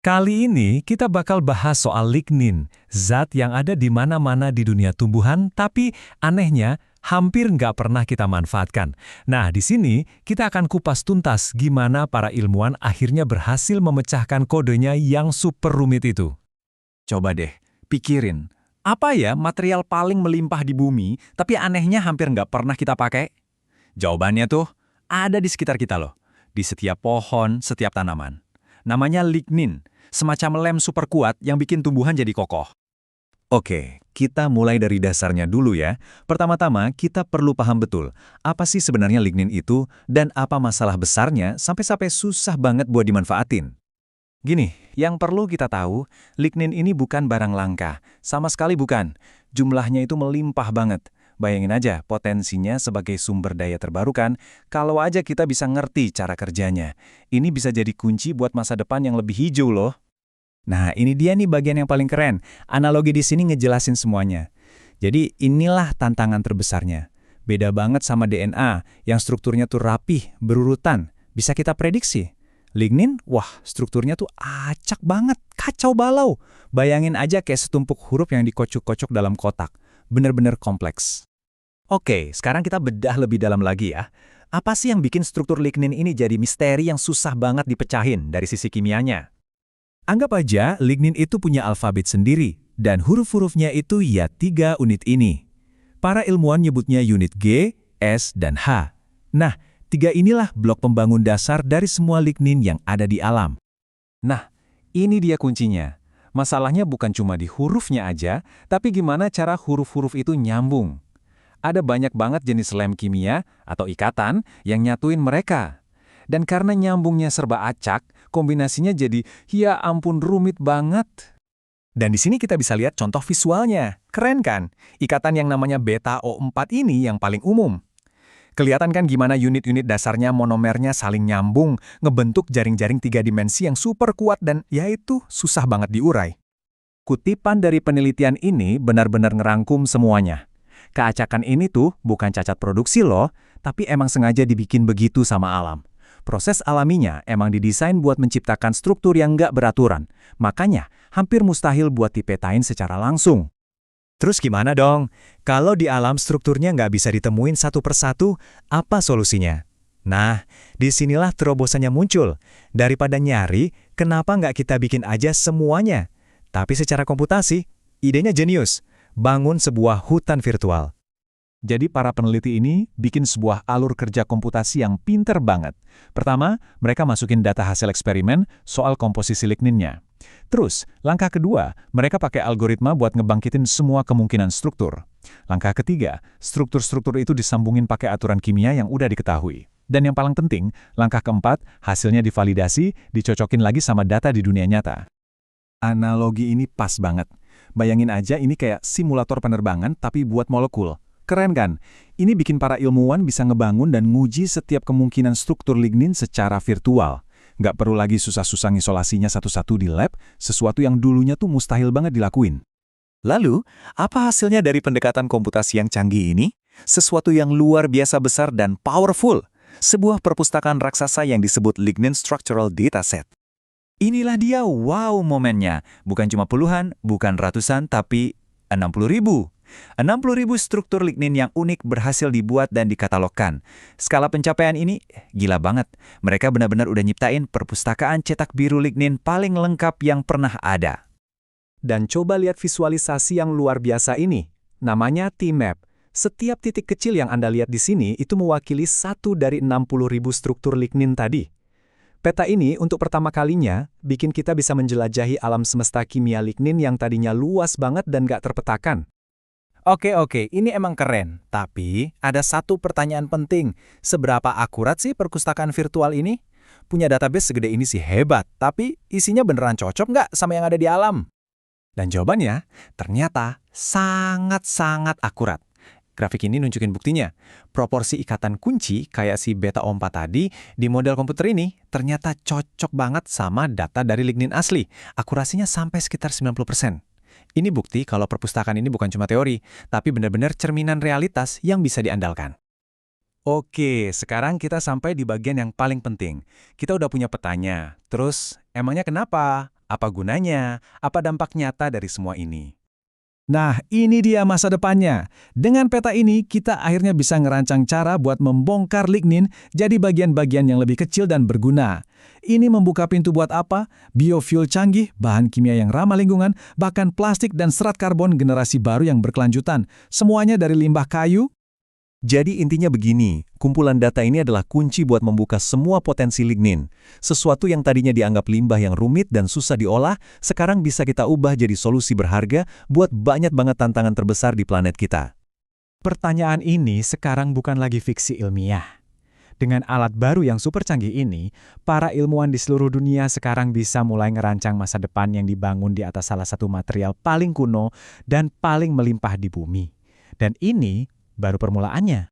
Kali ini kita bakal bahas soal lignin, zat yang ada di mana-mana di dunia tumbuhan, tapi anehnya hampir nggak pernah kita manfaatkan. Nah, di sini kita akan kupas tuntas gimana para ilmuwan akhirnya berhasil memecahkan kodenya yang super rumit itu. Coba deh, pikirin. Apa ya material paling melimpah di bumi, tapi anehnya hampir nggak pernah kita pakai? Jawabannya tuh ada di sekitar kita loh. Di setiap pohon, setiap tanaman. Namanya lignin, semacam lem super kuat yang bikin tumbuhan jadi kokoh. Oke, kita mulai dari dasarnya dulu ya. Pertama-tama, kita perlu paham betul, apa sih sebenarnya lignin itu dan apa masalah besarnya sampai-sampai susah banget buat dimanfaatin. Gini, yang perlu kita tahu, lignin ini bukan barang langka. Sama sekali bukan. Jumlahnya itu melimpah banget. Bayangin aja potensinya sebagai sumber daya terbarukan, kalau aja kita bisa ngerti cara kerjanya. Ini bisa jadi kunci buat masa depan yang lebih hijau loh. Nah, ini dia nih bagian yang paling keren. Analogi di sini ngejelasin semuanya. Jadi inilah tantangan terbesarnya. Beda banget sama DNA, yang strukturnya tuh rapih, berurutan. Bisa kita prediksi. Lignin, wah strukturnya tuh acak banget, kacau balau. Bayangin aja kayak setumpuk huruf yang dikocok-kocok dalam kotak. Bener-bener kompleks. Oke, sekarang kita bedah lebih dalam lagi ya. Apa sih yang bikin struktur lignin ini jadi misteri yang susah banget dipecahin dari sisi kimianya? Anggap aja lignin itu punya alfabet sendiri, dan huruf-hurufnya itu ya 3 unit ini. Para ilmuwan nyebutnya unit G, S, dan H. Nah, 3 inilah blok pembangun dasar dari semua lignin yang ada di alam. Nah, ini dia kuncinya. Masalahnya bukan cuma di hurufnya aja, tapi gimana cara huruf-huruf itu nyambung. Ada banyak banget jenis lem kimia atau ikatan yang nyatuin mereka. Dan karena nyambungnya serba acak, kombinasinya jadi, ya ampun rumit banget. Dan di sini kita bisa lihat contoh visualnya. Keren kan? Ikatan yang namanya beta O4 ini yang paling umum. Kelihatan kan gimana unit-unit dasarnya monomernya saling nyambung, ngebentuk jaring-jaring 3 dimensi yang super kuat dan yaitu susah banget diurai. Kutipan dari penelitian ini benar-benar ngerangkum semuanya. Keacakan ini tuh bukan cacat produksi loh, tapi emang sengaja dibikin begitu sama alam. Proses alaminya emang didesain buat menciptakan struktur yang nggak beraturan. Makanya, hampir mustahil buat dipetain secara langsung. Terus gimana dong? Kalau di alam strukturnya nggak bisa ditemuin satu persatu, apa solusinya? Nah, disinilah terobosannya muncul. Daripada nyari, kenapa nggak kita bikin aja semuanya? Tapi secara komputasi, idenya jenius. Bangun sebuah hutan virtual. Jadi para peneliti ini bikin sebuah alur kerja komputasi yang pinter banget. Pertama, mereka masukin data hasil eksperimen soal komposisi ligninnya. Terus, langkah kedua, mereka pakai algoritma buat ngebangkitin semua kemungkinan struktur. Langkah ketiga, struktur-struktur itu disambungin pakai aturan kimia yang udah diketahui. Dan yang paling penting, langkah keempat, hasilnya divalidasi, dicocokin lagi sama data di dunia nyata. Analogi ini pas banget. Bayangin aja ini kayak simulator penerbangan tapi buat molekul. Keren kan? Ini bikin para ilmuwan bisa ngebangun dan nguji setiap kemungkinan struktur lignin secara virtual. Nggak perlu lagi susah-susah ngisolasinya satu-satu di lab, sesuatu yang dulunya tuh mustahil banget dilakuin. Lalu, apa hasilnya dari pendekatan komputasi yang canggih ini? Sesuatu yang luar biasa besar dan powerful. Sebuah perpustakaan raksasa yang disebut Lignin Structural Dataset. Inilah dia wow momennya. Bukan cuma puluhan, bukan ratusan, tapi 60.000. 60.000 struktur lignin yang unik berhasil dibuat dan dikatalogkan. Skala pencapaian ini gila banget. Mereka benar-benar udah nyiptain perpustakaan cetak biru lignin paling lengkap yang pernah ada. Dan coba lihat visualisasi yang luar biasa ini. Namanya T-Map. Setiap titik kecil yang Anda lihat di sini itu mewakili satu dari 60.000 struktur lignin tadi. Peta ini untuk pertama kalinya bikin kita bisa menjelajahi alam semesta kimia lignin yang tadinya luas banget dan gak terpetakan. Oke, ini emang keren. Tapi ada satu pertanyaan penting. Seberapa akurat sih perpustakaan virtual ini? Punya database segede ini sih hebat, tapi isinya beneran cocok nggak sama yang ada di alam? Dan jawabannya, ternyata sangat-sangat akurat. Grafik ini nunjukin buktinya. Proporsi ikatan kunci kayak si beta O4 tadi di model komputer ini ternyata cocok banget sama data dari lignin asli. Akurasinya sampai sekitar 90%. Ini bukti kalau perpustakaan ini bukan cuma teori, tapi benar-benar cerminan realitas yang bisa diandalkan. Oke, sekarang kita sampai di bagian yang paling penting. Kita udah punya petanya. Terus, emangnya kenapa Apa gunanya? Apa dampak nyata dari semua ini? Nah, ini dia masa depannya. Dengan peta ini, kita akhirnya bisa ngerancang cara buat membongkar lignin jadi bagian-bagian yang lebih kecil dan berguna. Ini membuka pintu buat apa? Biofuel canggih, bahan kimia yang ramah lingkungan, bahkan plastik dan serat karbon generasi baru yang berkelanjutan. Semuanya dari limbah kayu. Jadi intinya begini, kumpulan data ini adalah kunci buat membuka semua potensi lignin. Sesuatu yang tadinya dianggap limbah yang rumit dan susah diolah, sekarang bisa kita ubah jadi solusi berharga buat banyak banget tantangan terbesar di planet kita. Pertanyaan ini sekarang bukan lagi fiksi ilmiah. Dengan alat baru yang super canggih ini, para ilmuwan di seluruh dunia sekarang bisa mulai ngerancang masa depan yang dibangun di atas salah satu material paling kuno dan paling melimpah di bumi. Dan ini baru permulaannya.